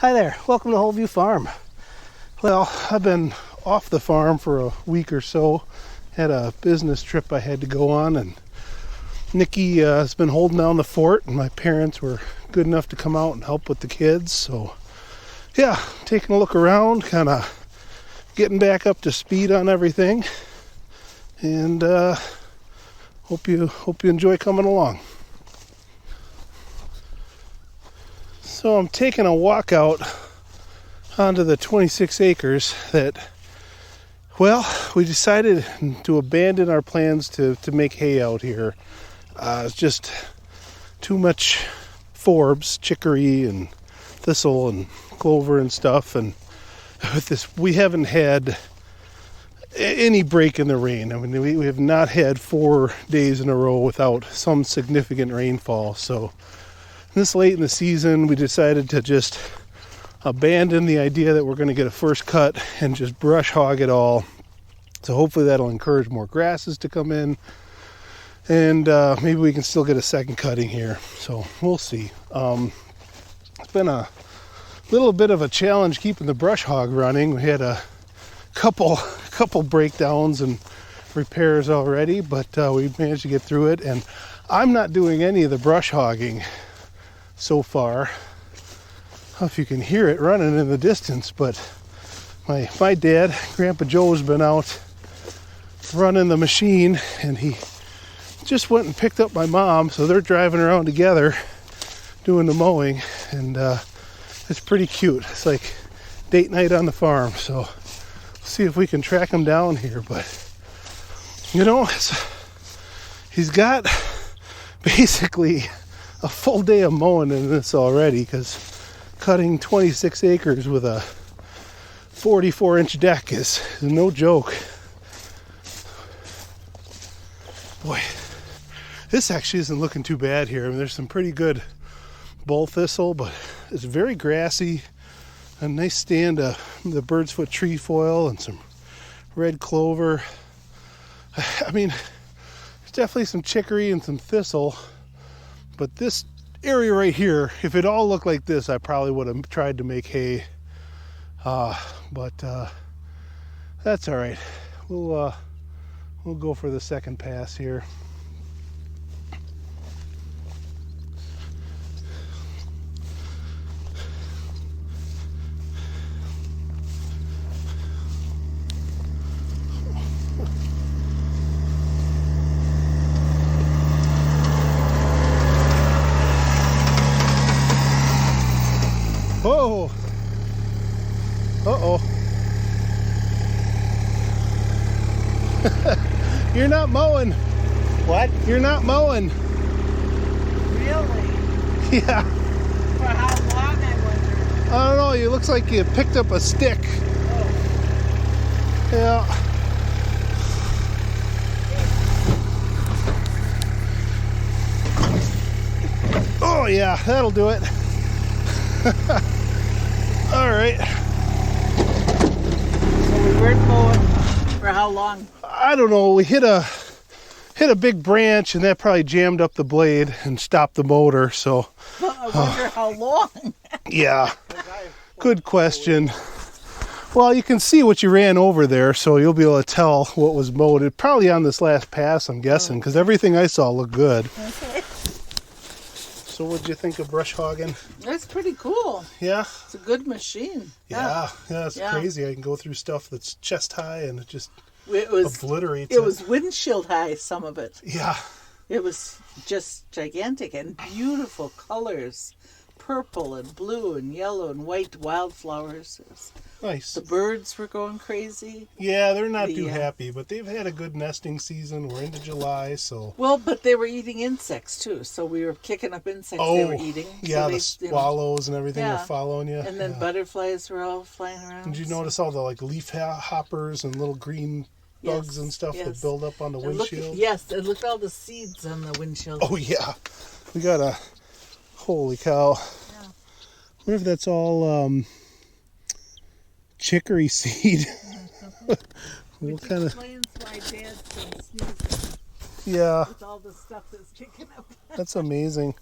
Hi there, welcome to Whole View Farm. Well, I've been off the farm for a week or so. Had a business trip I had to go on, and Nikki has been holding down the fort, and my parents were good enough to come out and help with the kids. So yeah, taking a look around, kind of getting back up to speed on everything, and hope you enjoy coming along. So I'm taking a walk out onto the 26 acres that, well, we decided to abandon our plans to make hay out here. It's just too much forbs, chicory and thistle and clover and stuff, and with this we haven't had any break in the rain. I mean, we have not had 4 days in a row without some significant rainfall. So this late in the season, we decided to just abandon the idea that we're going to get a first cut and just brush hog it all. So hopefully that'll encourage more grasses to come in, and maybe we can still get a second cutting here. So we'll see. It's been a little bit of a challenge keeping the brush hog running. We had a couple breakdowns and repairs already, but we managed to get through it. And I'm not doing any of the brush hogging so far. I don't know if you can hear it running in the distance, but my dad, Grandpa Joe's been out running the machine, and he just went and picked up my mom, so they're driving around together doing the mowing, and it's pretty cute. It's like date night on the farm. So we'll see if we can track him down here. But you know, he's got basically a full day of mowing in this already, because cutting 26 acres with a 44-inch deck is no joke. Boy, this actually isn't looking too bad here. I mean, there's some pretty good bull thistle, but it's very grassy. A nice stand of the bird's foot trefoil and some red clover. I mean, there's definitely some chicory and some thistle. But this area right here, if it all looked like this, I probably would have tried to make hay. But that's all right. We'll go for the second pass here. Whoa! Uh-oh. You're not mowing. What? You're not mowing. Really? Yeah. For how long, I wonder? I don't know. It looks like you picked up a stick. Oh. Yeah. Oh yeah, that'll do it. All right. So we weren't mowing for how long? I don't know. We hit a big branch, and that probably jammed up the blade and stopped the motor. So I wonder how long. yeah, good question. Well, you can see what you ran over there, so you'll be able to tell what was mowed. It probably on this last pass, I'm guessing, because everything I saw looked good. Okay. So what'd you think of brush hogging? That's pretty cool. Yeah? It's a good machine. Yeah, it's crazy. I can go through stuff that's chest high, and it just obliterates it. It was windshield high, some of it. Yeah. It was just gigantic and beautiful colors. Purple and blue and yellow and white wildflowers. Nice. The birds were going crazy. Yeah, they're not too happy, but they've had a good nesting season. We're into July, so... Well, but they were eating insects, too, so we were kicking up insects they were eating. Yeah, so the swallows and everything were following you. And then butterflies were all flying around. Did you notice all the leaf hoppers and little green bugs and stuff that build up on the windshield? And look at all the seeds on the windshield. Oh, yeah. We got a... Holy cow. Yeah. I wonder if that's all chicory seed. Which explains why Dad's been sneezing. Yeah. With all the stuff that's kicking up. That's amazing.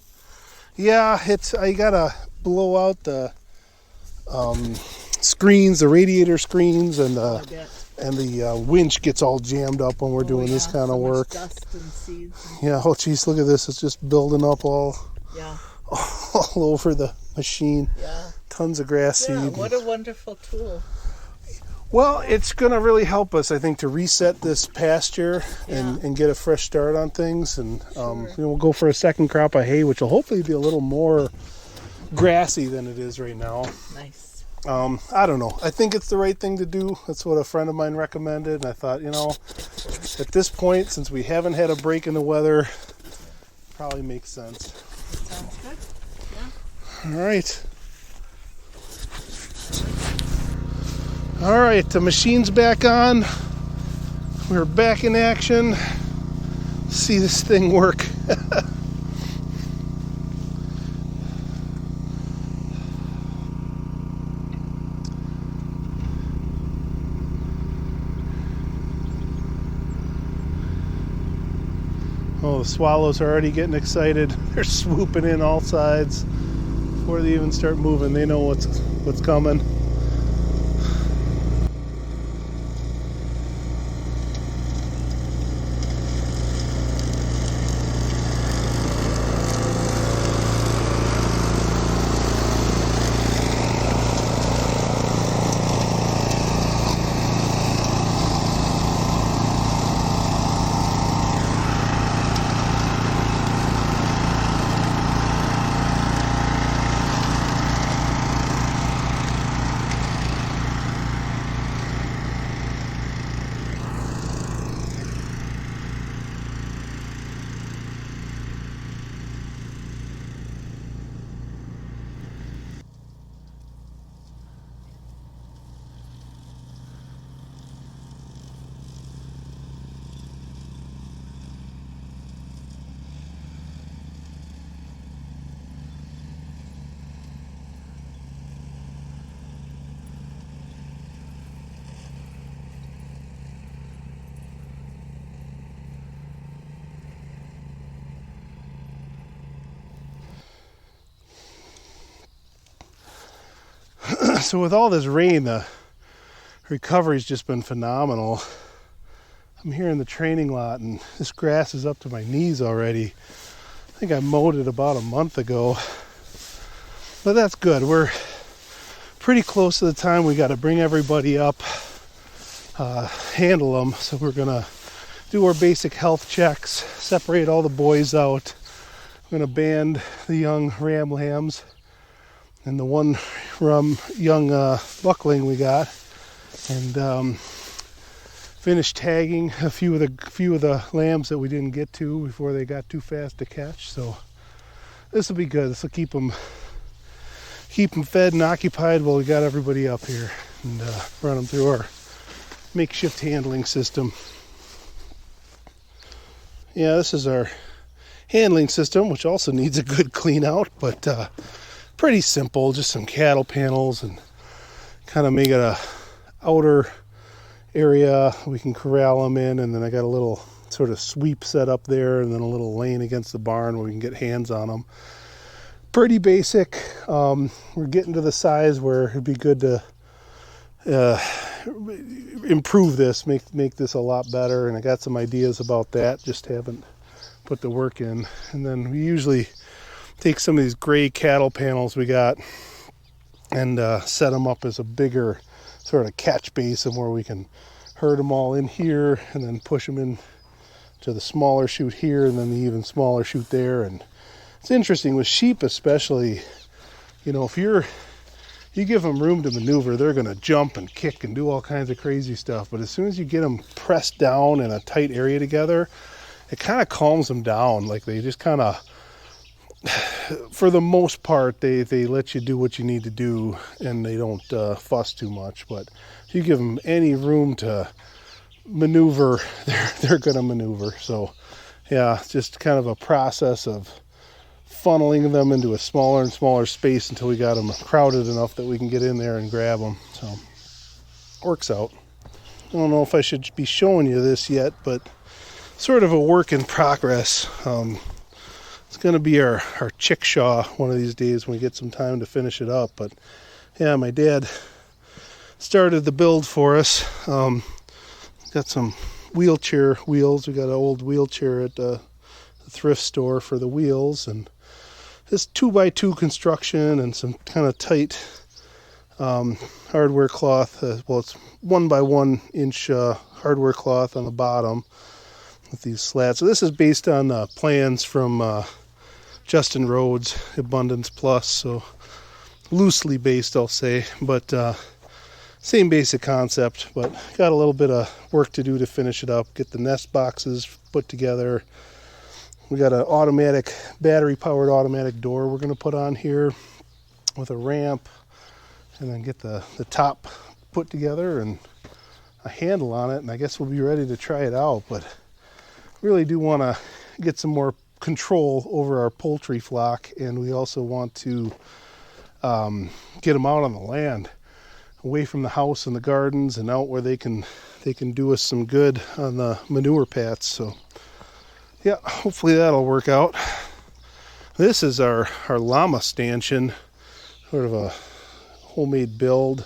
Yeah, I gotta blow out the screens, the radiator screens, and I bet. the winch gets all jammed up when we're doing this kind so of much work. dust and seeds. Yeah, oh geez, look at this. It's just building up all Yeah. all over the machine. Yeah. Tons of grass Yeah, seed. what a wonderful tool. Well, it's going to really help us, I think, to reset this pasture and get a fresh start on things. And we'll go for a second crop of hay, which will hopefully be a little more grassy than it is right now. Nice. I don't know. I think it's the right thing to do. That's what a friend of mine recommended. And I thought, at this point, since we haven't had a break in the weather, probably makes sense. Sounds good. Yeah. All right. All right, the machine's back on. We're back in action. See this thing work. Oh, the swallows are already getting excited. They're swooping in all sides before they even start moving. They know what's coming. So with all this rain, the recovery's just been phenomenal. I'm here in the training lot and this grass is up to my knees already. I think I mowed it about a month ago. But that's good. We're pretty close to the time we got to bring everybody up, handle them. So we're gonna do our basic health checks, separate all the boys out. We're gonna band the young ram lambs and the one young buckling we got, and finish tagging a few of the lambs that we didn't get to before they got too fast to catch. So this will be good. This will keep them fed and occupied while we got everybody up here, and run them through our makeshift handling system. Yeah, this is our handling system, which also needs a good clean out, but pretty simple. Just some cattle panels and kind of make it a outer area we can corral them in, and then I got a little sort of sweep set up there, and then a little lane against the barn where we can get hands on them. Pretty basic. We're getting to the size where it'd be good to improve this, make this a lot better, and I got some ideas about that, just haven't put the work in. And then we usually take some of these gray cattle panels we got and set them up as a bigger sort of catch basin where we can herd them all in here and then push them in to the smaller chute here and then the even smaller chute there. And it's interesting with sheep especially, if you give them room to maneuver, they're going to jump and kick and do all kinds of crazy stuff. But as soon as you get them pressed down in a tight area together, it kind of calms them down. Like they just kind of, for the most part, they let you do what you need to do and they don't fuss too much. But if you give them any room to maneuver, they're going to maneuver. So yeah, it's just kind of a process of funneling them into a smaller and smaller space until we got them crowded enough that we can get in there and grab them. So works out. I don't know if I should be showing you this yet, but sort of a work in progress. It's going to be our chickshaw one of these days when we get some time to finish it up. But Yeah, my dad started the build for us. Got some wheelchair wheels. We got an old wheelchair at the thrift store for the wheels, and this 2x2 construction and some kind of tight hardware cloth. Well, it's 1x1 inch hardware cloth on the bottom with these slats. So this is based on plans from Justin Rhodes, Abundance Plus. So loosely based, I'll say, but same basic concept, but got a little bit of work to do to finish it up, get the nest boxes put together. We got an automatic, battery-powered automatic door we're going to put on here with a ramp, and then get the top put together and a handle on it, and I guess we'll be ready to try it out. But really do want to get some more control over our poultry flock, and we also want to get them out on the land, away from the house and the gardens, and out where they can do us some good on the manure pats. So yeah, hopefully that'll work out. This is our llama stanchion, sort of a homemade build.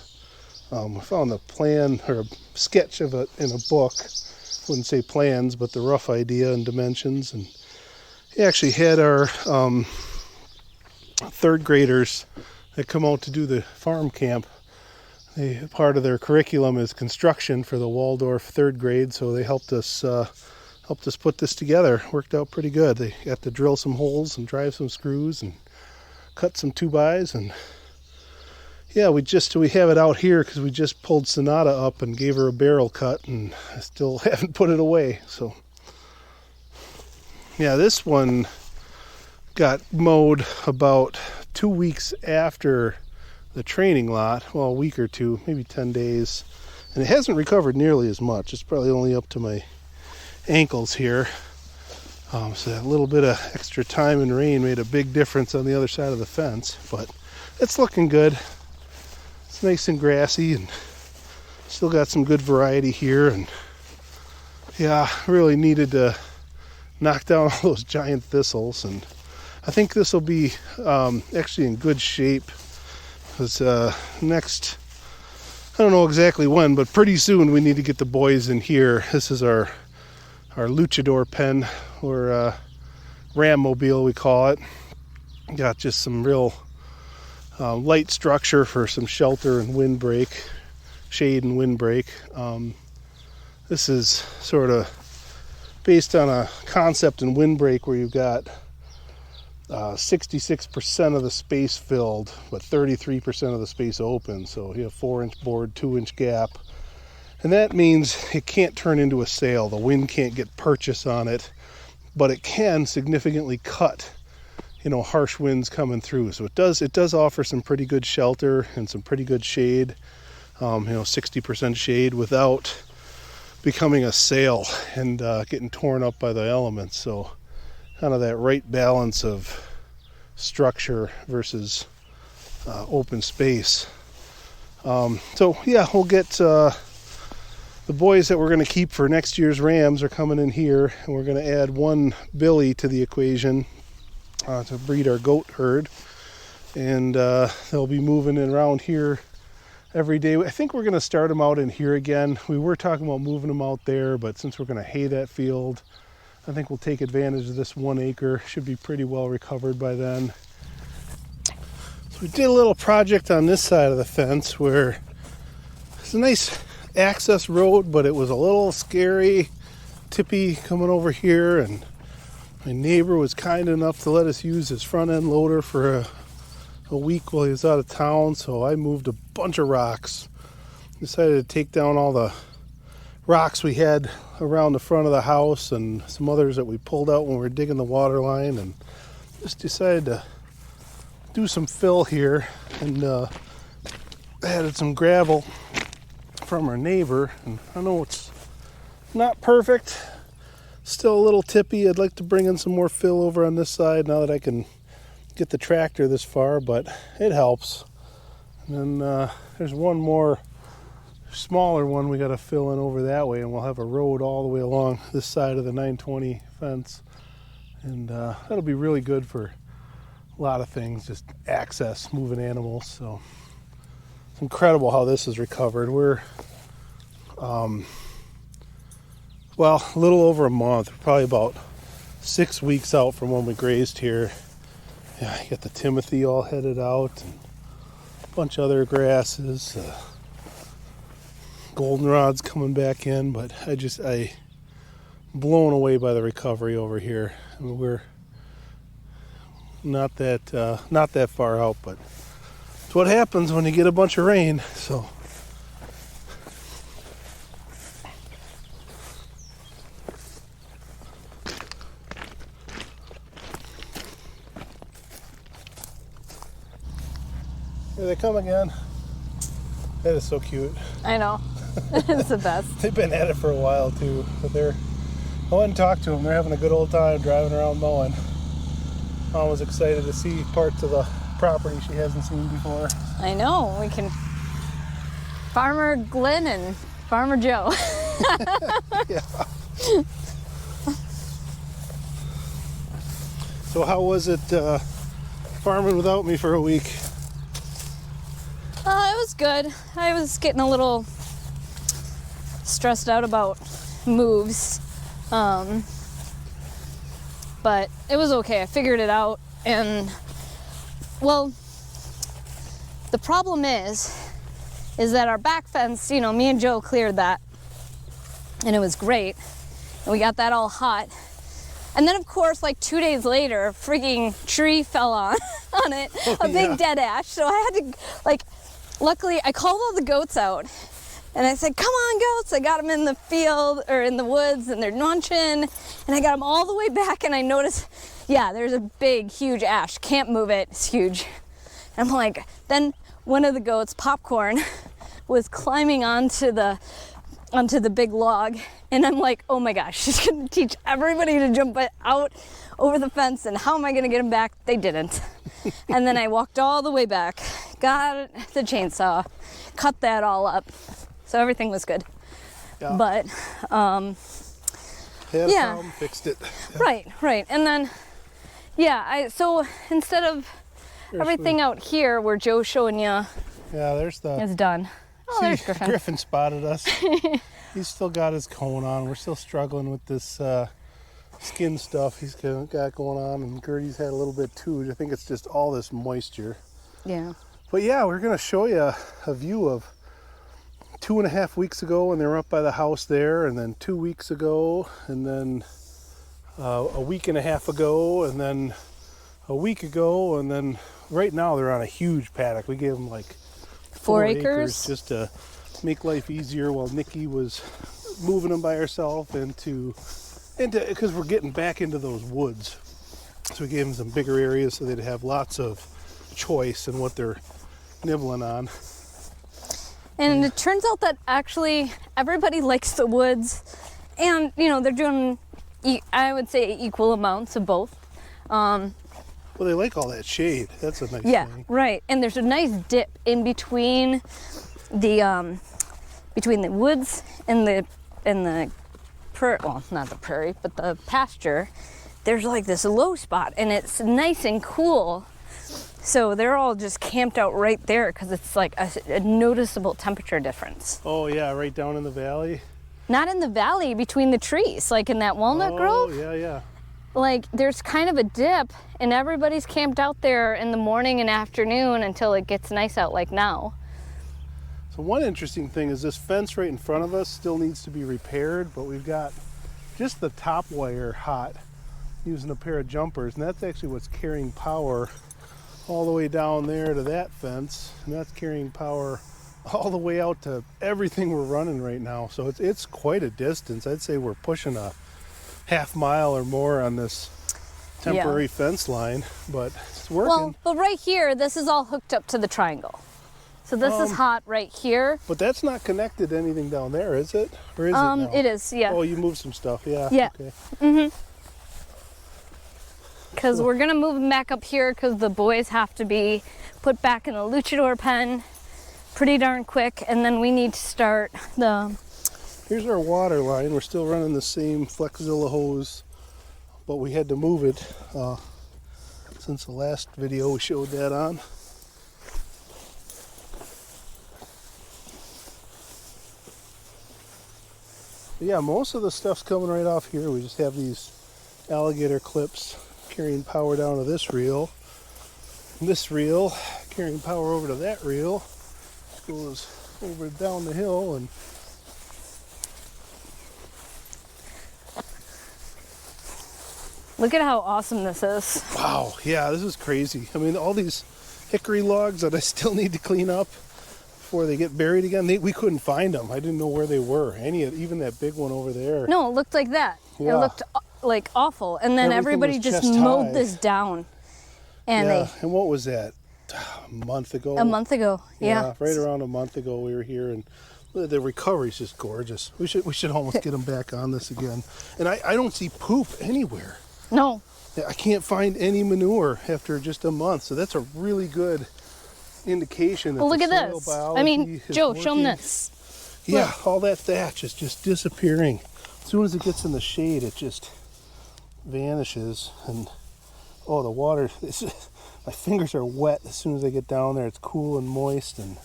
I found a plan or a sketch of it in a book. Wouldn't say plans, but the rough idea and dimensions. And he actually had our third graders that come out to do the farm camp. Part of their curriculum is construction for the Waldorf third grade, so they helped us put this together. Worked out pretty good. They got to drill some holes and drive some screws and cut some 2x, and yeah, we have it out here because we just pulled Sonata up and gave her a barrel cut, and I still haven't put it away. So yeah, this one got mowed about 2 weeks after the training lot. Well, a week or two, maybe 10 days, and it hasn't recovered nearly as much. It's probably only up to my ankles here. So that little bit of extra time and rain made a big difference on the other side of the fence, but it's looking good. It's nice and grassy, and still got some good variety here. And yeah, really needed to knock down all those giant thistles, and I think this will be actually in good shape, because next, I don't know exactly when, but pretty soon we need to get the boys in here. This is our luchador pen, or ram mobile we call it. Got just some real light structure for some shelter and windbreak, shade and windbreak. This is sort of based on a concept in windbreak where you've got 66% of the space filled, but 33% of the space open. So you have 4-inch board, 2-inch gap. And that means it can't turn into a sail. The wind can't get purchase on it, but it can significantly cut, harsh winds coming through. So it does offer some pretty good shelter and some pretty good shade, 60% shade without becoming a sail and getting torn up by the elements. So kind of that right balance of structure versus open space. So yeah, we'll get the boys that we're going to keep for next year's rams are coming in here, and we're going to add one billy to the equation to breed our goat herd, and they'll be moving around here every day. I think we're going to start them out in here again. We were talking about moving them out there, but since we're going to hay that field, I think we'll take advantage of this 1 acre. Should be pretty well recovered by then. So we did a little project on this side of the fence where it's a nice access road, but it was a little scary, tippy coming over here, and my neighbor was kind enough to let us use his front end loader for a week while he was out of town. So I moved a bunch of rocks. Decided to take down all the rocks we had around the front of the house and some others that we pulled out when we were digging the water line, and just decided to do some fill here, and added some gravel from our neighbor. And I know it's not perfect, still a little tippy. I'd like to bring in some more fill over on this side now that I can get the tractor this far, but it helps. And then there's one more smaller one we got to fill in over that way, and we'll have a road all the way along this side of the 920 fence, and that'll be really good for a lot of things, just access, moving animals. So It's incredible how this is recovered. We're, well, a little over a month. We're probably about 6 weeks out from when we grazed here. Yeah, you got the Timothy all headed out, and a bunch of other grasses. Goldenrod's coming back in, but I'm blown away by the recovery over here. I mean, we're not that far out, but it's what happens when you get a bunch of rain. So here they come again. That is so cute. I know. It's the best. They've been at it for a while too, but I went and talked to them. They're having a good old time driving around mowing. Mom was excited to see parts of the property she hasn't seen before. I know. We can. Farmer Glenn and Farmer Joe. Yeah. So how was it farming without me for a week? It was good. I was getting a little stressed out about moves. But it was okay. I figured it out. And, well, the problem is that our back fence, me and Joe cleared that. And it was great. And we got that all hot. And then, of course, like 2 days later, a freaking tree fell on it. A big dead ash. So I had to, luckily, I called all the goats out. And I said, come on, goats. I got them in the field or in the woods, and they're munching. And I got them all the way back, and I noticed, yeah, there's a big, huge ash. Can't move it. It's huge. And I'm like, then one of the goats, Popcorn, was climbing onto the big log. And I'm like, oh my gosh, she's going to teach everybody to jump out over the fence. And how am I going to get them back? They didn't. And then I walked all the way back, got the chainsaw, cut that all up. So everything was good. Yeah. But, had a problem, fixed it. Yeah. Right. And then, so instead of everything out here where Joe's showing you, it's done. Oh, there's Griffin. Griffin spotted us. He's still got his cone on. We're still struggling with this skin stuff he's got going on, and Gertie's had a little bit too. I think it's just all this moisture. Yeah. But yeah, we're gonna show you a view of 2.5 weeks ago when they were up by the house there, and then 2 weeks ago, and then a week and a half ago, and then a week ago, and then right now they're on a huge paddock. We gave them like 4 acres just to make life easier while Nikki was moving them by herself into because we're getting back into those woods. So we gave them some bigger areas so they'd have lots of choice in what they're nibbling on. And it turns out that actually everybody likes the woods, and they're doing, I would say, equal amounts of both. Well, they like all that shade. That's a nice thing. Yeah, right. And there's a nice dip in between the woods and the not the prairie, but the pasture. There's like this low spot, and it's nice and cool. So they're all just camped out right there because it's like a noticeable temperature difference. Oh yeah, right down in the valley? Not in the valley, between the trees, like in that walnut grove. Oh, yeah. Like there's kind of a dip, and everybody's camped out there in the morning and afternoon until it gets nice out like now. So one interesting thing is this fence right in front of us still needs to be repaired, but we've got just the top wire hot using a pair of jumpers, and that's actually what's carrying power all the way down there to that fence, and that's carrying power all the way out to everything we're running right now. So it's quite a distance. I'd say we're pushing a half mile or more on this temporary fence line, but it's working. Well, but right here, this is all hooked up to the triangle. So this is hot right here. But that's not connected to anything down there, is it? Or is it now? It is, yeah. Oh, you moved some stuff, yeah. Yeah. Okay. Mm-hmm. Because we're going to move them back up here because the boys have to be put back in the luchador pen pretty darn quick, and then we need to start the... Here's our water line. We're still running the same Flexzilla hose, but we had to move it since the last video we showed that on. But yeah, most of the stuff's coming right off here. We just have these alligator clips carrying power down to this reel. And this reel carrying power over to that reel. Goes over down the hill and Look at how awesome this is. wow, yeah, this is crazy. I mean, all these hickory logs that I still need to clean up before they get buried again. We couldn't find them. I didn't know where they were. Even that big one over there. No, it looked like that. Yeah. It looked like awful. And then Everything everybody was just chest mowed high. this down. And Yeah, and what was that? A month ago? a month ago, yeah. Right around a month ago we were here, and the recovery's just gorgeous. We should almost get them back on this again. And I don't see poop anywhere. No, I can't find any manure after just a month, so that's a really good indication that well, look the at soil this. biology I mean, is Joe, show them working. this. Yeah, all that thatch is just disappearing. As soon as it gets in the shade, it just vanishes. And oh, the water, my fingers are wet as soon as I get down there. It's cool and moist, and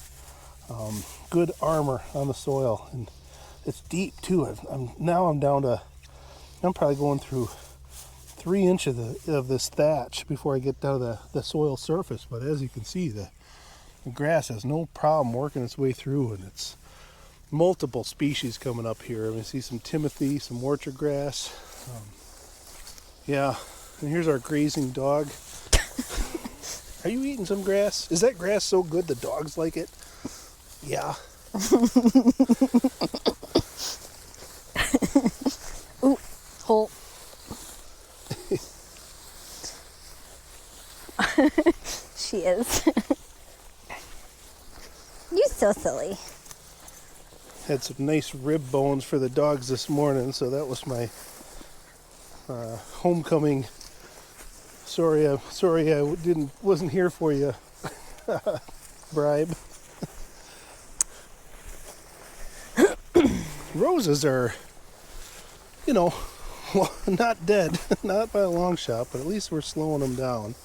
good armor on the soil. And it's deep too. I'm down to, I'm probably going through 3 inches of this thatch before I get down to the soil surface. But as you can see, the grass has no problem working its way through, and it's multiple species coming up here. I mean, I see some timothy, some orchard grass. Yeah, and here's our grazing dog. Are you eating some grass? Is that grass so good the dogs like it? Yeah. Ooh, hole. She is. You're so silly. Had some nice rib bones for the dogs this morning, so that was my homecoming. Sorry I wasn't here for you. Bribe. Roses are, well, not dead, not by a long shot, but at least we're slowing them down.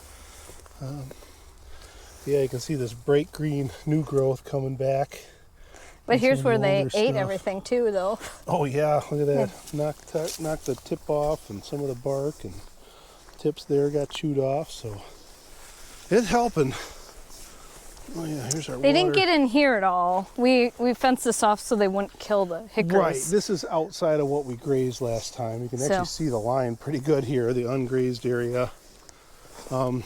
Yeah, you can see this bright green new growth coming back. But here's where they older ate stuff. everything too, though. Oh yeah, look at that. Knocked the tip off, and some of the bark and tips there got chewed off, so it's helping. Oh yeah, here's our They water. didn't get in here at all. We fenced this off so they wouldn't kill the hickories. Right, this is outside of what we grazed last time. You can actually see the line pretty good here, the ungrazed area. And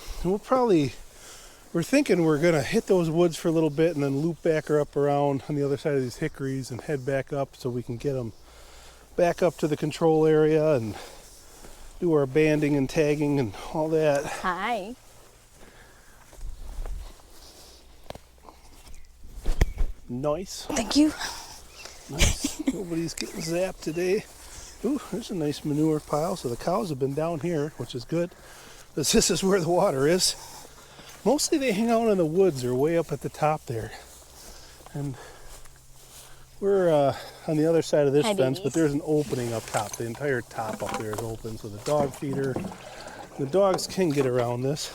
we're thinking we're gonna hit those woods for a little bit and then loop back or up around on the other side of these hickories and head back up so we can get them back up to the control area and do our banding and tagging and all that. Hi. Nice. Thank you. Nice. Nobody's getting zapped today. Ooh, there's a nice manure pile. So the cows have been down here, which is good. Because this is where the water is. Mostly they hang out in the woods or way up at the top there. And we're on the other side of this fence, but there's an opening up top. The entire top up there is open. So the dog feeder, the dogs can get around this.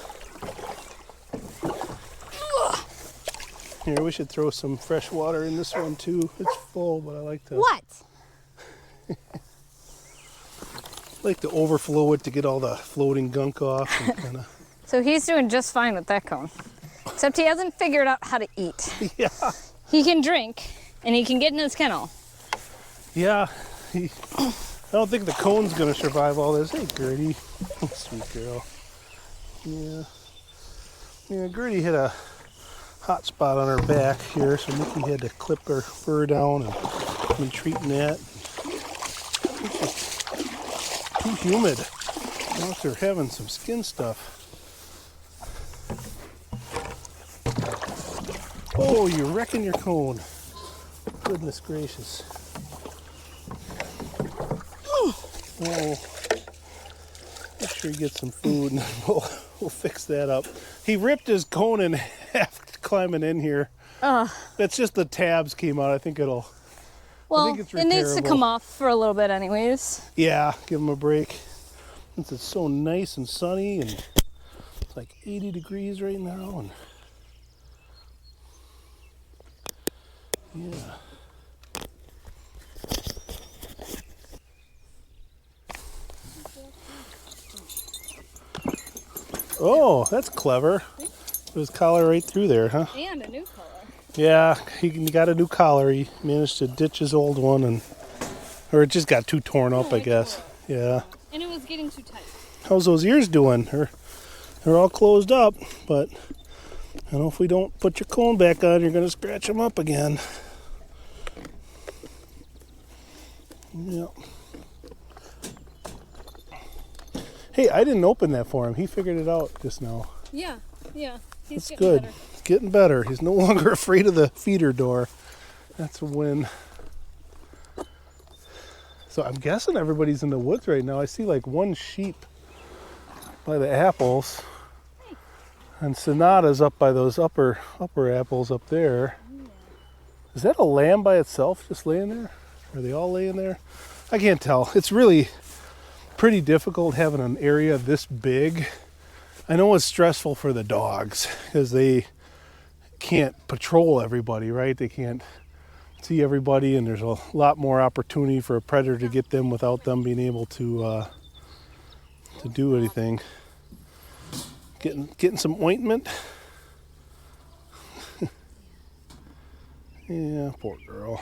Here, we should throw some fresh water in this one too. It's full, but I like to... What? like to overflow it to get all the floating gunk off. And kinda... So he's doing just fine with that cone. Except he hasn't figured out how to eat. Yeah. He can drink, and he can get in his kennel. Yeah. I don't think the cone's going to survive all this. Hey, Gertie. Sweet girl. Yeah. Yeah, Gertie hit a hot spot on her back here, so Nikki had to clip her fur down and been treating that. It's too humid. I know if they're having some skin stuff. Oh, you're wrecking your cone. Goodness gracious. Oh, make sure you get some food and we'll fix that up. He ripped his cone in half climbing in here. That's just the tabs came out. I think it'll... Well, I think it's it needs to repairable. come off for a little bit anyways. Yeah, give him a break. Since it's so nice and sunny and it's like 80 degrees right now. And yeah. Oh, that's clever. Put his collar right through there, huh? And a new color. Yeah, he got a new collar. He managed to ditch his old one, or it just got too torn up, I guess. Yeah. And it was getting too tight. How's those ears doing? They're all closed up, but I know if we don't put your cone back on, you're going to scratch them up again. Yep. Hey, I didn't open that for him. He figured it out just now. Yeah. He's That's good. Better. He's getting better. He's no longer afraid of the feeder door. That's a win. So I'm guessing everybody's in the woods right now. I see like one sheep by the apples. And Sonata's up by those upper apples up there. Is that a lamb by itself just laying there? Are they all laying there? I can't tell. It's really pretty difficult having an area this big. I know it's stressful for the dogs because they can't patrol everybody, right? They can't see everybody, and there's a lot more opportunity for a predator to get them without them being able to do anything. Getting some ointment. Yeah, poor girl.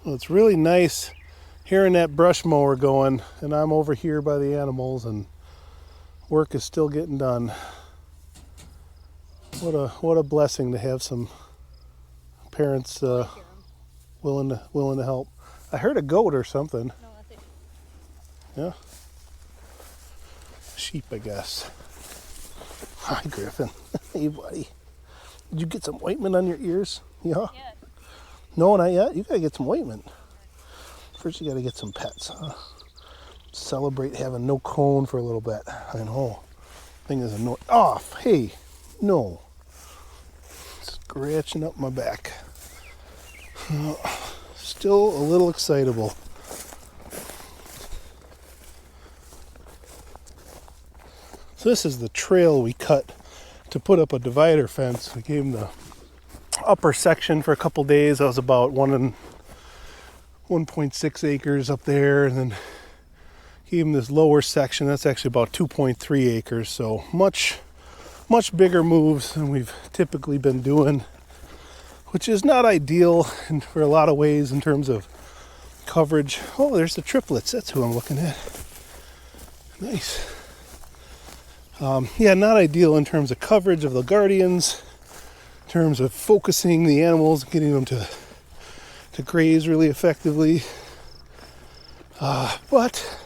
Well, it's really nice hearing that brush mower going, and I'm over here by the animals, and work is still getting done. What a blessing to have some parents willing to help. I heard a goat or something. No, that's it. Yeah. Sheep, I guess. Hi, Griffin. Hey, buddy. Did you get some ointment on your ears? Yeah. Yeah. No, not yet. You gotta get some ointment. First, you gotta get some pets, huh? Celebrate having no cone for a little bit. I know. Thing is annoying. Off. Hey, no. Scratching up my back. Still a little excitable. So this is the trail we cut to put up a divider fence. We gave him the upper section for a couple days. That was about 1.6 acres up there, and then gave him this lower section. That's actually about 2.3 acres. So much bigger moves than we've typically been doing, which is not ideal for a lot of ways in terms of coverage. Oh, there's the triplets. That's who I'm looking at. Nice. Yeah, not ideal in terms of coverage of the guardians, in terms of focusing the animals, getting them to graze really effectively. But,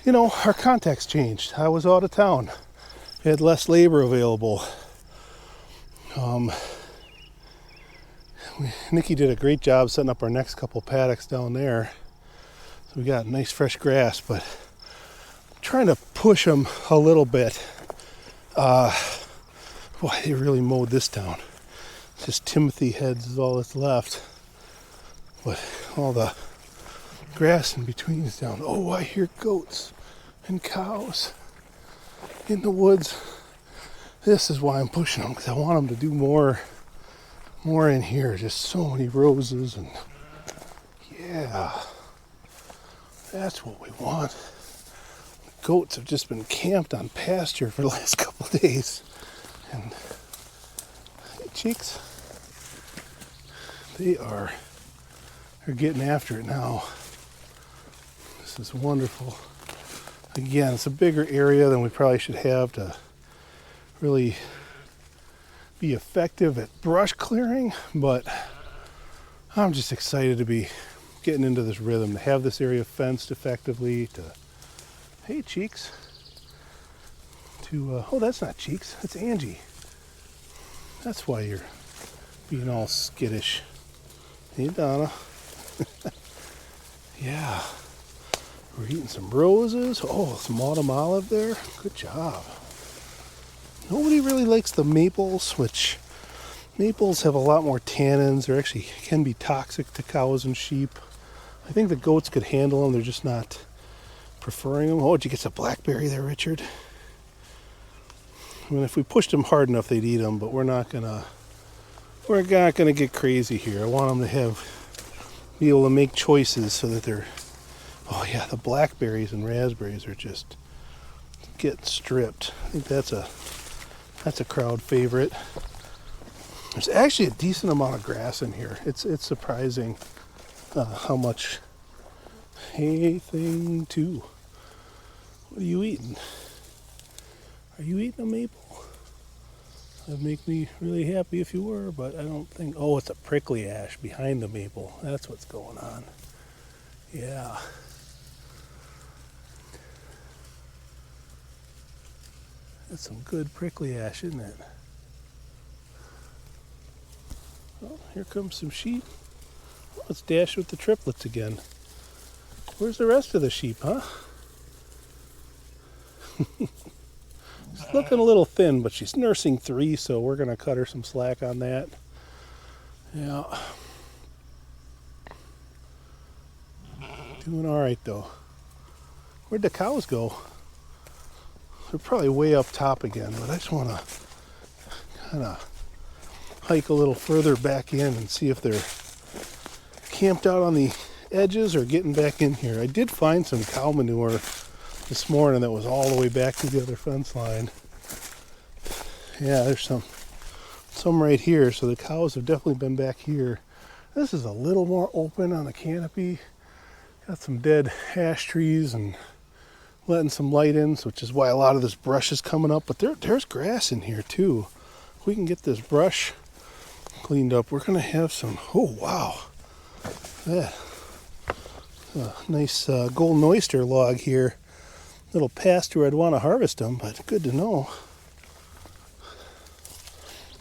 you know, our context changed. I was out of town. We had less labor available. Nikki did a great job setting up our next couple paddocks down there. So we got nice fresh grass, but I'm trying to push them a little bit. Boy, they really mowed this down. It's just Timothy heads is all that's left. But all the grass in between is down. Oh, I hear goats and cows in the woods. This is why I'm pushing them, because I want them to do more in here. Just so many roses, and yeah, that's what we want. The goats have just been camped on pasture for the last couple of days. And hey, cheeks, they're getting after it now. This is wonderful. Again, it's a bigger area than we probably should have to really be effective at brush clearing, but I'm just excited to be getting into this rhythm, to have this area fenced effectively, hey, Cheeks, oh, that's not Cheeks, that's Angie. That's why you're being all skittish. Hey, Donna. Yeah. We're eating some roses. Oh, some autumn olive there. Good job. Nobody really likes the maples, which maples have a lot more tannins. They actually can be toxic to cows and sheep. I think the goats could handle them. They're just not preferring them. Oh, did you get some blackberry there, Richard? I mean, if we pushed them hard enough, they'd eat them, but we're not gonna get crazy here. I want them to be able to make choices so that they're. Oh yeah, the blackberries and raspberries are just getting stripped. I think that's a crowd favorite. There's actually a decent amount of grass in here. It's surprising how much. Hey, thing two. What are you eating? Are you eating a maple? That'd make me really happy if you were, but I don't think. Oh, it's a prickly ash behind the maple. That's what's going on. Yeah. That's some good prickly ash, isn't it? Oh, here comes some sheep. Let's dash with the triplets again. Where's the rest of the sheep, huh? She's looking a little thin, but she's nursing 3, so we're going to cut her some slack on that. Yeah. Doing all right, though. Where'd the cows go? They're probably way up top again, but I just want to kind of hike a little further back in and see if they're camped out on the edges or getting back in here. I did find some cow manure this morning that was all the way back to the other fence line. Yeah, there's some right here, so the cows have definitely been back here. This is a little more open on the canopy. Got some dead ash trees and letting some light in, which is why a lot of this brush is coming up, but there's grass in here too. If we can get this brush cleaned up, we're gonna have some. Oh wow, that nice golden oyster log here. Little past where I'd want to harvest them, but good to know.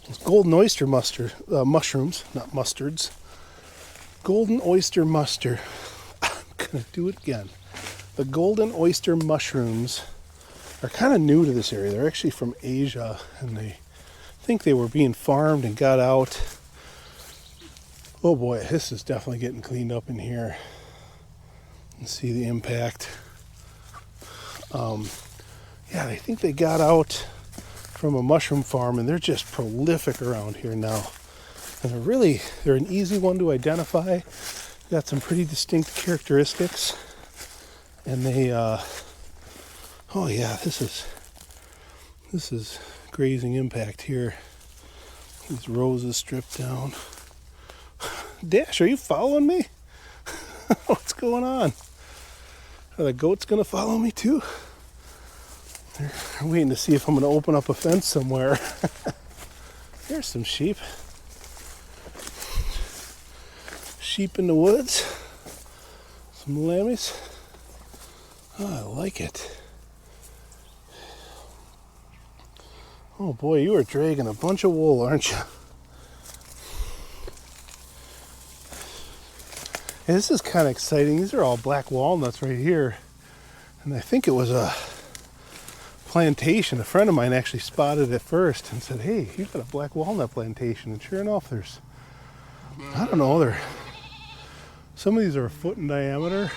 It's golden oyster mushrooms, not mustards. Golden oyster muster. I'm gonna do it again. The golden oyster mushrooms are kind of new to this area. They're actually from Asia, and I think they were being farmed and got out. Oh boy, this is definitely getting cleaned up in here. You can see the impact. Yeah, I think they got out from a mushroom farm, and they're just prolific around here now. And they're an easy one to identify. Got some pretty distinct characteristics. And they, oh yeah, this is grazing impact here. These roses stripped down. Dash, are you following me? What's going on? Are the goats gonna follow me too? They're waiting to see if I'm gonna open up a fence somewhere. There's some sheep. Sheep in the woods. Some lammies. Oh, I like it. Oh boy, you are dragging a bunch of wool, aren't you? And this is kind of exciting. These are all black walnuts right here. And I think it was a plantation. A friend of mine actually spotted it first and said, hey, you've got a black walnut plantation. And sure enough, there's, I don't know, some of these are a foot in diameter.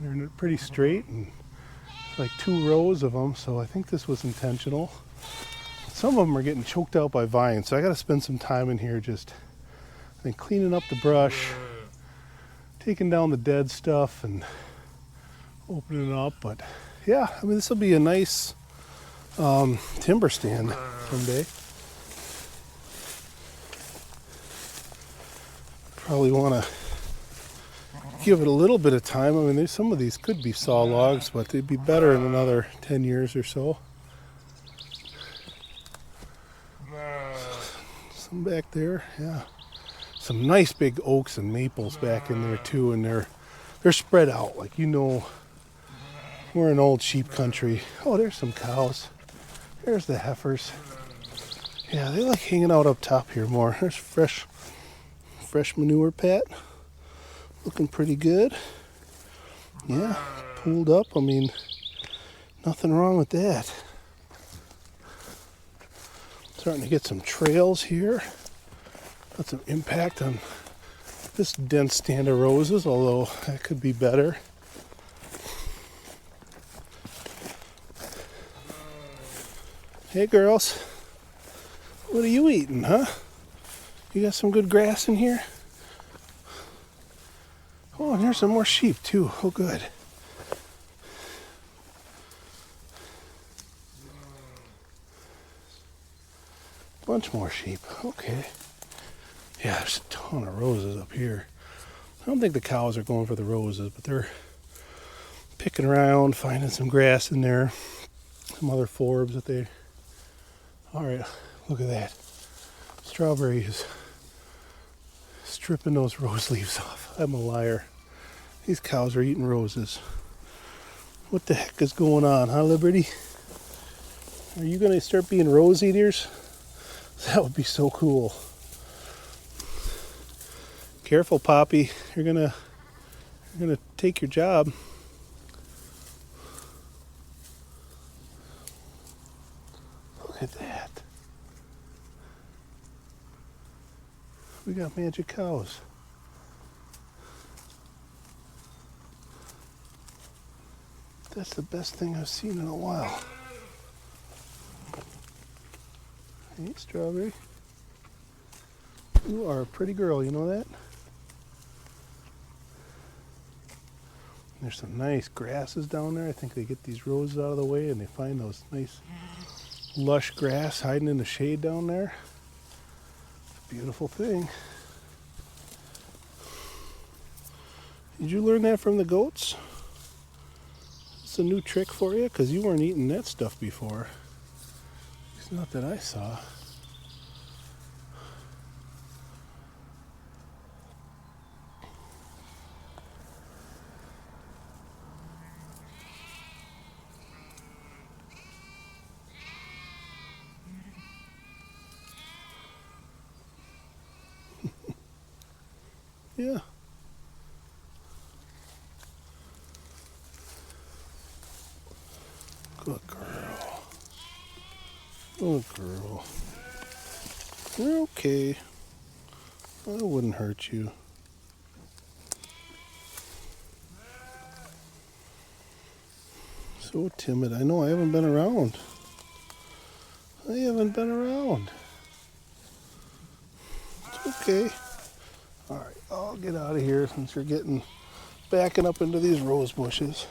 They're pretty straight and like 2 rows of them. So I think this was intentional. Some of them are getting choked out by vines. So I got to spend some time in here just, I think, cleaning up the brush, taking down the dead stuff and opening it up. But yeah, I mean, this will be a nice timber stand someday. Probably want to give it a little bit of time. I mean, some of these could be saw logs, but they'd be better in another 10 years or so. Some back there, yeah. Some nice big oaks and maples back in there too, and they're spread out, like, you know, we're in old sheep country. Oh, there's some cows. There's the heifers. Yeah, they like hanging out up top here more. There's fresh manure pat. Looking pretty good. Yeah, pulled up. I mean, nothing wrong with that. Starting to get some trails here. Got some impact on this dense stand of roses, although that could be better. Hey girls, what are you eating, huh? You got some good grass in here? Oh, and there's some more sheep too. Oh, good. Bunch more sheep. Okay. Yeah, there's a ton of roses up here. I don't think the cows are going for the roses, but they're picking around, finding some grass in there. Some other forbs that they... All right, look at that. Strawberry is stripping those rose leaves off. I'm a liar. These cows are eating roses. What the heck is going on, huh, Liberty? Are you going to start being rose eaters? That would be so cool. Careful, Poppy. You're gonna take your job. Look at that. We got magic cows. That's the best thing I've seen in a while. Hey, Strawberry. You are a pretty girl, you know that? There's some nice grasses down there. I think they get these roses out of the way and they find those nice lush grass hiding in the shade down there. It's a beautiful thing. Did you learn that from the goats? It's a new trick for you, because you weren't eating that stuff before. It's not that I saw. Yeah. Good girl. Good girl. You're okay. I wouldn't hurt you. So timid. I know I haven't been around. I haven't been around. It's okay. Alright, I'll get out of here since you're backing up into these rose bushes.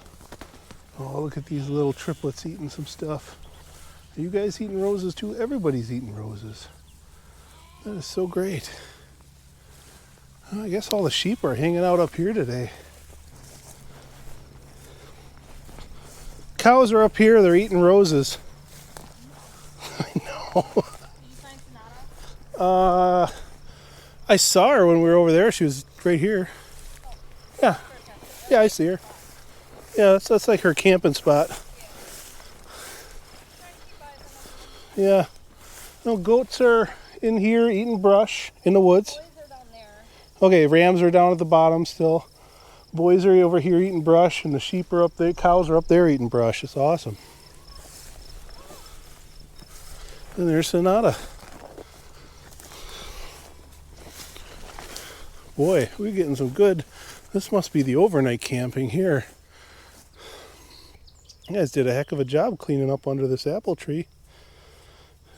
Oh, look at these little triplets eating some stuff. Are you guys eating roses too? Everybody's eating roses. That is so great. Well, I guess all the sheep are hanging out up here today. Cows are up here, they're eating roses. I know. Did you find Sonata? I saw her when we were over there. She was right here. Yeah. Yeah, I see her. Yeah, that's like her camping spot. Yeah. No, goats are in here eating brush in the woods. Boys are down there. Okay, rams are down at the bottom still. Boys are over here eating brush, and the sheep are up there. Cows are up there eating brush. It's awesome. And there's Sonata. Boy, we're getting some good. This must be the overnight camping here. You guys did a heck of a job cleaning up under this apple tree.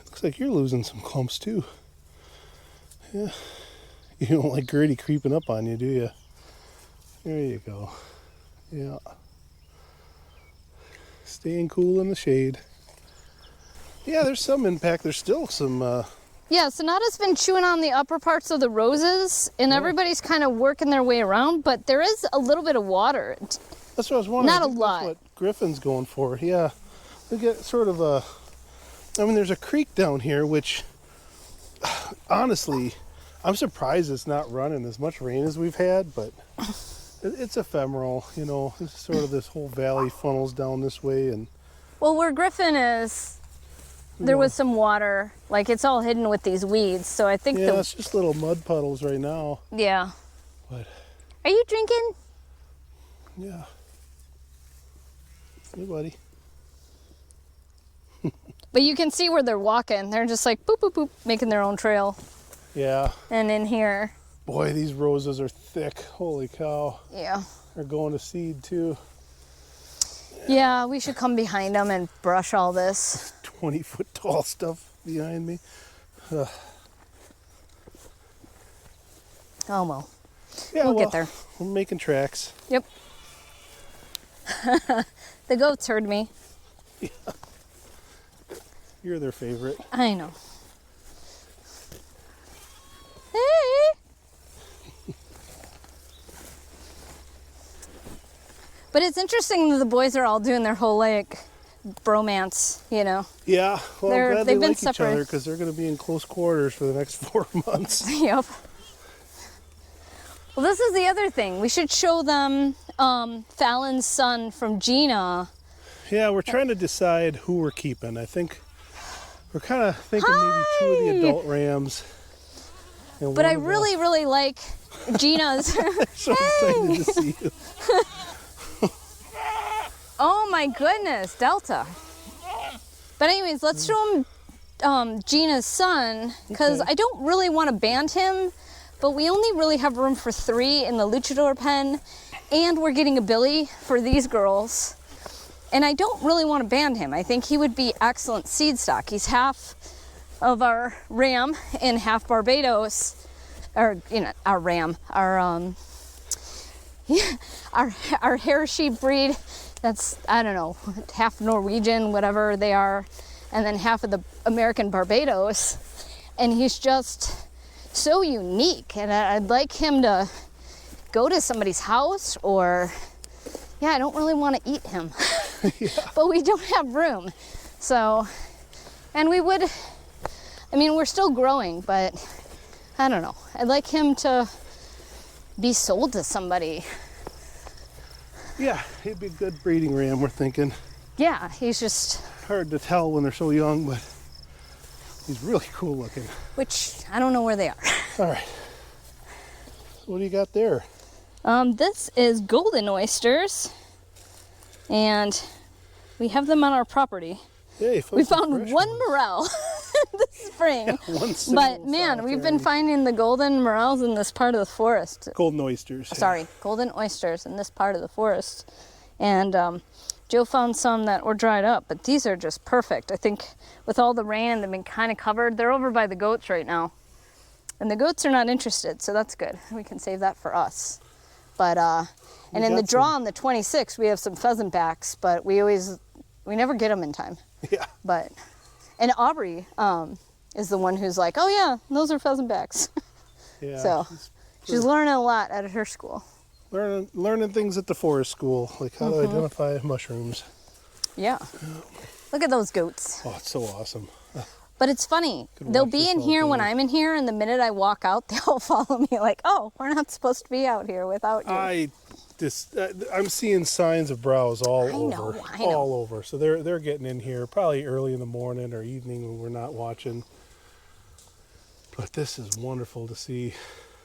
Looks like you're losing some clumps too. Yeah. You don't like Gertie creeping up on you, do you? There you go. Yeah. Staying cool in the shade. Yeah, there's some impact. There's still some... Yeah, Sonata's been chewing on the upper parts of the roses, and everybody's kind of working their way around, but there is a little bit of water. That's what I was wondering. Not a lot. That's what Griffin's going for. Yeah. We get sort of a... I mean, there's a creek down here, which, honestly, I'm surprised it's not running as much rain as we've had, but it's ephemeral, you know. It's sort of this whole valley funnels down this way, and... Well, where Griffin is, there was some water. Like, it's all hidden with these weeds, so I think yeah, it's just little mud puddles right now. Yeah. But... Are you drinking? Yeah. Hey, buddy. But you can see where they're walking. They're just like boop, boop, boop, making their own trail. Yeah. And in here. Boy, these roses are thick. Holy cow. Yeah. They're going to seed too. Yeah, we should come behind them and brush all this. 20-foot tall stuff behind me. Oh, well. Yeah, We'll get there. We're making tracks. Yep. The goats heard me. Yeah. You're their favorite. I know. Hey! But it's interesting that the boys are all doing their whole like bromance, you know. Yeah, well, I'm glad they've they been like each separate. other because they're going to be in close quarters for the next 4 months. Yep. Well, this is the other thing. We should show them Fallon's son from Gina. Yeah, we're trying to decide who we're keeping. I think we're kind of thinking maybe 2 of the adult rams. And But one I of the- really, really like Gina's. so excited to see you. Oh my goodness, Delta. But anyways, let's show him Gina's son, because Okay. I don't really want to band him, but we only really have room for 3 in the luchador pen, and we're getting a billy for these girls. And I don't really want to band him. I think he would be excellent seed stock. He's half of our ram and half Barbados, or you know, our ram, our our hair sheep breed. That's, I don't know, half Norwegian, whatever they are, and then half of the American Barbados. And he's just so unique, and I'd like him to go to somebody's house, or yeah, I don't really want to eat him. Yeah. But we don't have room. So, and we would, I mean, we're still growing, but I don't know. I'd like him to be sold to somebody. Yeah, he'd be a good breeding ram, we're thinking. Yeah, he's just, Hard to tell when they're so young, but he's really cool looking. which I don't know where they are. All right. So what do you got there? This is golden oysters, and we have them on our property. Hey, We found one morel this spring, one single but man, we've been solitary. finding the golden morels in this part of the forest. Golden oysters. yeah. Sorry, golden oysters in this part of the forest. And Joe found some that were dried up, but these are just perfect. I think with all the rain, they've been kind of covered. They're over by the goats right now. And the goats are not interested, so that's good. We can save that for us. But, and in the got draw some. on the 26th, we have some pheasant backs, but we never get them in time. Yeah. But, and Aubrey is the one who's like, oh yeah, those are pheasant backs. Yeah. So she's learning a lot at her school. Learning things at the forest school, like how to identify mushrooms. Yeah. Look at those goats. Oh, it's so awesome. But it's funny. Could They'll watch be this in all here when day. I'm in here, and the minute I walk out, they'll follow me like, oh, we're not supposed to be out here without you. I'm seeing signs of browse all over, I know. all over. So they're getting in here probably early in the morning or evening when we're not watching. But this is wonderful to see.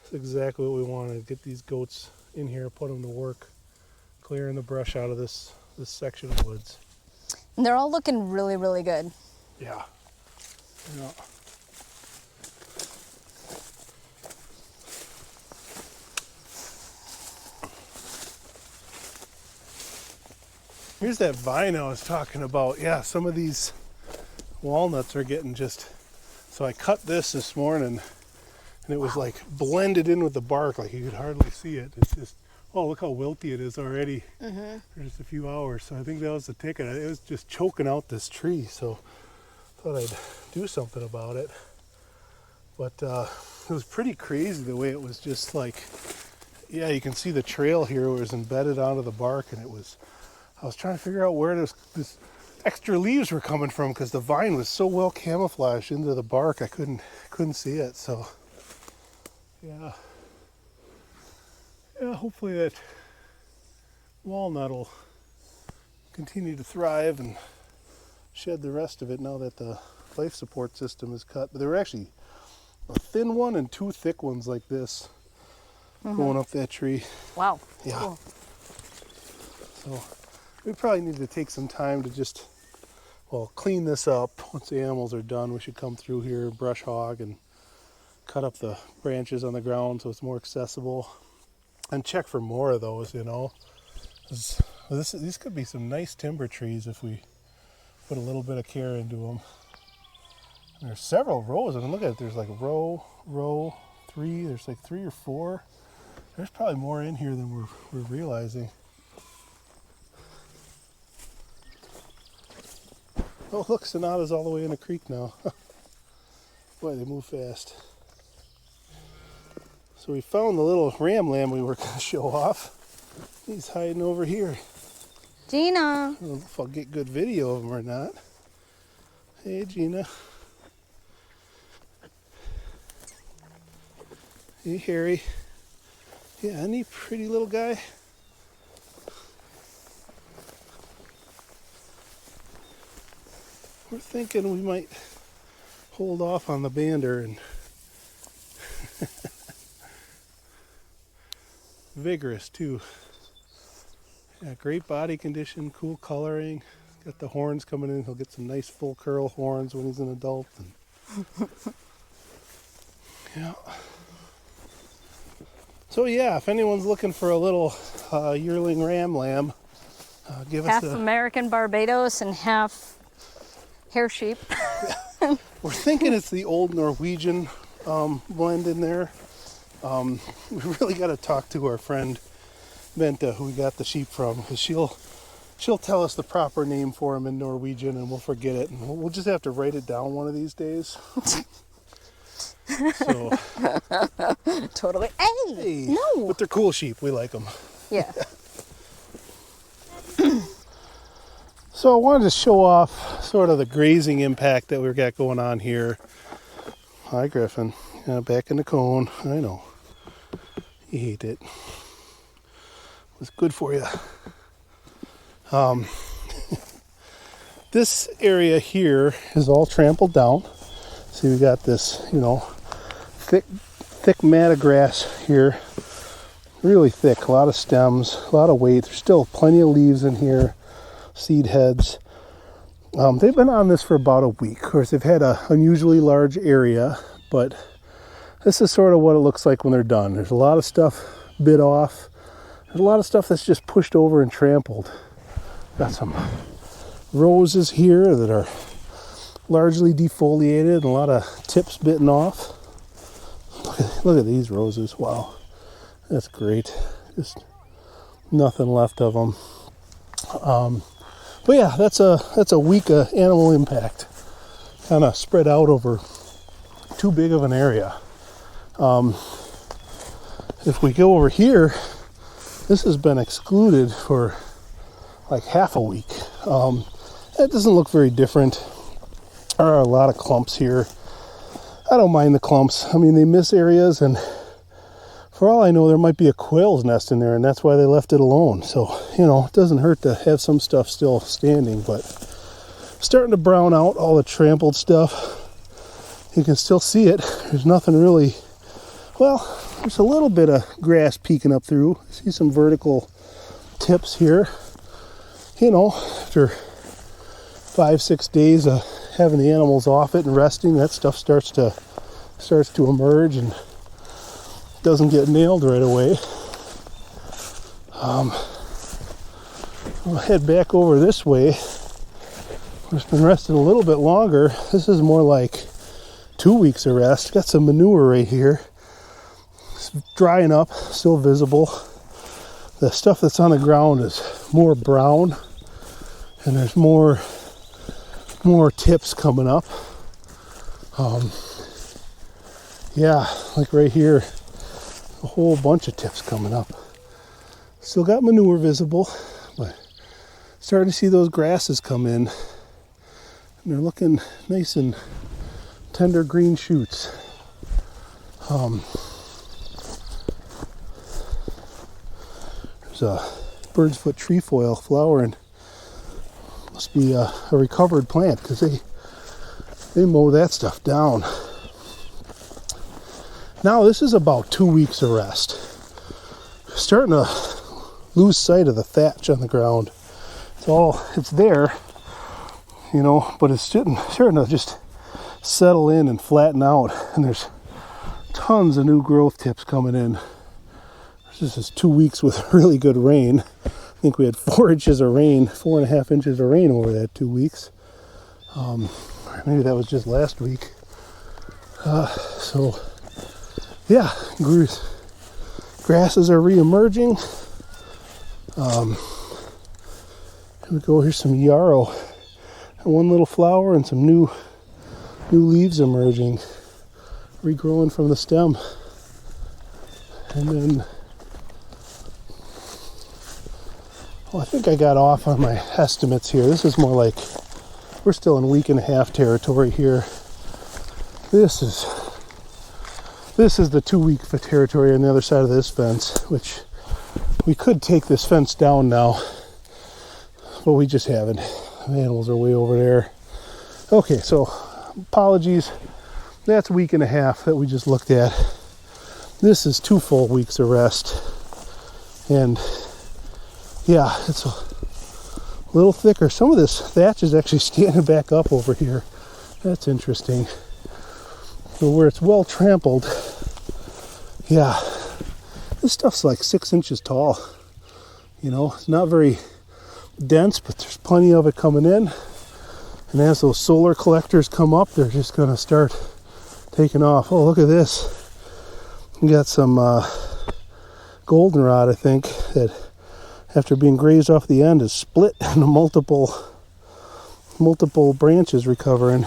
It's exactly what we wanted. Get these goats in here, put them to work, clearing the brush out of this section of woods. And they're all looking really, really good. Yeah. Yeah. Here's that vine I was talking about. Yeah, some of these walnuts are getting just... So I cut this morning, and it was like blended in with the bark, like you could hardly see it. It's just, oh, look how wilty it is already for just a few hours. So I think that was the ticket. It was just choking out this tree, so I thought I'd do something about it. But it was pretty crazy the way it was just like, yeah, you can see the trail here where it was embedded onto the bark, and it was... I was trying to figure out where this extra leaves were coming from because the vine was so well camouflaged into the bark I couldn't see it. So yeah, hopefully that walnut will continue to thrive and shed the rest of it now that the life support system is cut. But there were actually a thin one and 2 thick ones like this going up that tree. Wow. Yeah. Cool. So we probably need to take some time to just We'll clean this up. Once the animals are done, we should come through here, brush hog, and cut up the branches on the ground so it's more accessible. And check for more of those, you know. These could be some nice timber trees if we put a little bit of care into them. And there's several rows, and look at it, there's like row, 3, there's like 3 or 4. There's probably more in here than we're realizing. Oh look, Sonata's all the way in the creek now. Boy, they move fast. So we found the little ram lamb we were going to show off. He's hiding over here. Gina. I don't know if I'll get good video of him or not. Hey, Gina. Hey, Harry. Yeah, isn't he a pretty little guy? We're thinking we might hold off on the bander and vigorous too. Yeah, great body condition, cool coloring. Got the horns coming in. He'll get some nice full curl horns when he's an adult. And yeah. So yeah, if anyone's looking for a little yearling ram lamb, give us half American Barbados and half hair sheep. We're thinking it's the old Norwegian blend in there. We really got to talk to our friend Benta, who we got the sheep from, because she'll tell us the proper name for him in Norwegian, and we'll forget it, and we'll just have to write it down one of these days. So Totally. hey, No. but they're cool sheep. We like them. Yeah. So I wanted to show off sort of the grazing impact that we've got going on here. Hi, Griffin. Yeah, back in the cone. I know. You hate it. It's good for you. This area here is all trampled down. See, we got this, you know, thick mat of grass here. Really thick. A lot of stems, a lot of weight. There's still plenty of leaves in here. Seed heads. They've been on this for about a week. Of course, they've had an unusually large area, but this is sort of what it looks like when they're done. There's a lot of stuff bit off. There's a lot of stuff that's just pushed over and trampled. Got some roses here that are largely defoliated and a lot of tips bitten off. Look at these roses. Wow, that's great. Just nothing left of them. But yeah, that's a week of animal impact, kind of spread out over too big of an area. If we go over here, this has been excluded for like half a week. It doesn't look very different. There are a lot of clumps here. I don't mind the clumps. I mean, they miss areas, and for all I know, there might be a quail's nest in there, and that's why they left it alone. So, you know, it doesn't hurt to have some stuff still standing, but starting to brown out all the trampled stuff. You can still see it. There's nothing really, well, there's a little bit of grass peeking up through. See some vertical tips here. You know, after 5-6 days of having the animals off it and resting, that stuff starts to emerge and doesn't get nailed right away. I'll head back over this way. It's been rested a little bit longer. This is more like 2 weeks of rest. Got some manure right here. It's drying up, still visible. The stuff that's on the ground is more brown, and there's more tips coming up. Yeah, like right here, a whole bunch of tips coming up. Still got manure visible, but starting to see those grasses come in, and they're looking nice and tender green shoots. There's a bird's foot trefoil flowering. Must be a recovered plant, because they mow that stuff down. Now this is about 2 weeks of rest. Starting to lose sight of the thatch on the ground. It's there. you know, but it's starting to just settle in and flatten out, and there's tons of new growth tips coming in. This is 2 weeks with really good rain. I think we had 4 inches of rain, 4.5 inches of rain over that 2 weeks. Maybe that was just last week. So yeah, grasses are re-emerging. Here we go. Here's some yarrow, one little flower, and some new leaves emerging, regrowing from the stem. And then, I think I got off on my estimates here. This is more like, we're still in 1.5 week territory here. This is the 2 week territory on the other side of this fence, which we could take this fence down now, but we just haven't. The animals are way over there. Okay, so apologies. That's 1.5 weeks that we just looked at. This is 2 full weeks of rest. And yeah, it's a little thicker. Some of this thatch is actually standing back up over here. That's interesting. So where it's well trampled, yeah, this stuff's like 6 inches tall. You know, it's not very dense, but there's plenty of it coming in. And as those solar collectors come up, they're just going to start taking off. Oh, look at this. We got some goldenrod, I think, that after being grazed off the end is split into multiple branches recovering.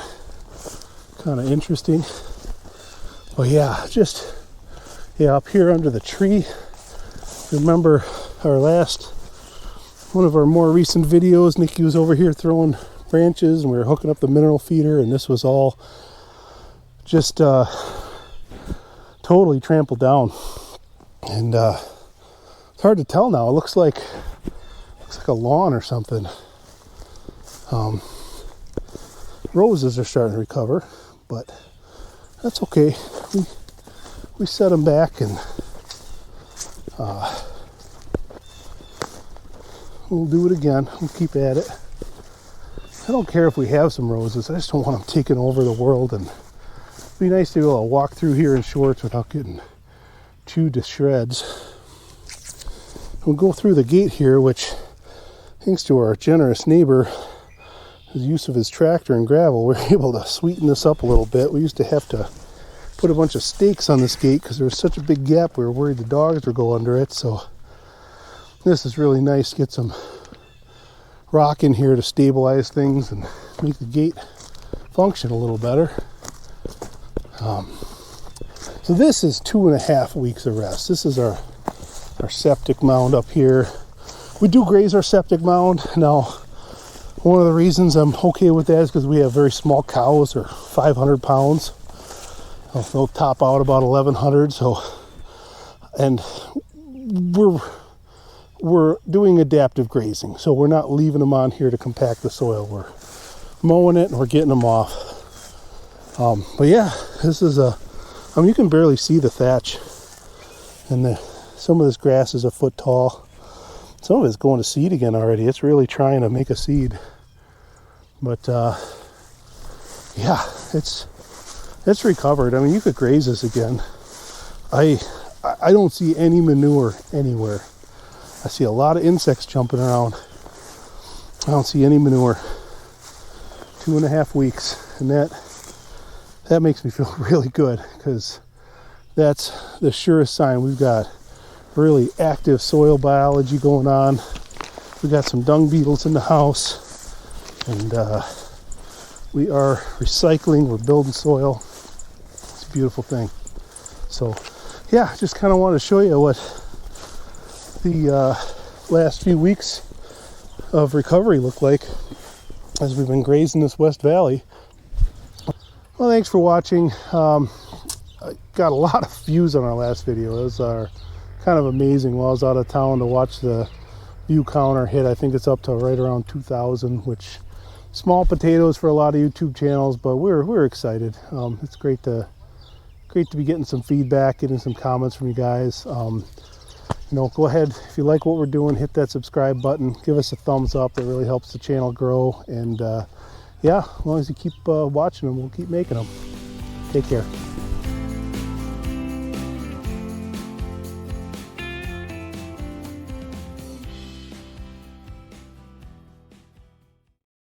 Kind of interesting. But yeah, up here under the tree. Remember one of our more recent videos, Nikki was over here throwing branches and we were hooking up the mineral feeder, and this was all just totally trampled down. And it's hard to tell now. It looks like a lawn or something. Roses are starting to recover, but that's okay. We set them back, and we'll do it again. We'll keep at it. I don't care if we have some roses. I just don't want them taking over the world. And it'd be nice to be able to walk through here in shorts without getting chewed to shreds. We'll go through the gate here, which, thanks to our generous neighbor, his use of his tractor and gravel, we're able to sweeten this up a little bit. We used to have to put a bunch of stakes on this gate because there was such a big gap. We were worried the dogs would go under it. So this is really nice to get some rock in here to stabilize things and make the gate function a little better. So this is 2.5 weeks of rest. This is our septic mound up here. We do graze our septic mound. Now, one of the reasons I'm okay with that is because we have very small cows, or 500 pounds. They'll top out about 1,100. So, and we're doing adaptive grazing. So we're not leaving them on here to compact the soil. We're mowing it and we're getting them off. But yeah, this is you can barely see the thatch, and some of this grass is a foot tall. Some of it's going to seed again already. It's really trying to make a seed. But yeah, it's recovered. I mean, you could graze this again. I don't see any manure anywhere. I see a lot of insects jumping around. I don't see any manure. 2.5 weeks, and that makes me feel really good, because that's the surest sign we've got really active soil biology going on. We got some dung beetles in the house, and we are recycling. We're building soil. It's a beautiful thing. So yeah, just kind of want to show you what the last few weeks of recovery look like as we've been grazing this West Valley. Well, thanks for watching. I got a lot of views on our last video. It was kind of amazing while I was out of town to watch the view counter hit. I think it's up to right around 2,000, which small potatoes for a lot of YouTube channels, but we're excited. It's great to be getting some feedback, getting some comments from you guys. Go ahead, if you like what we're doing, hit that subscribe button, give us a thumbs up. That really helps the channel grow. And yeah, as long as you keep watching them, we'll keep making them. Take care.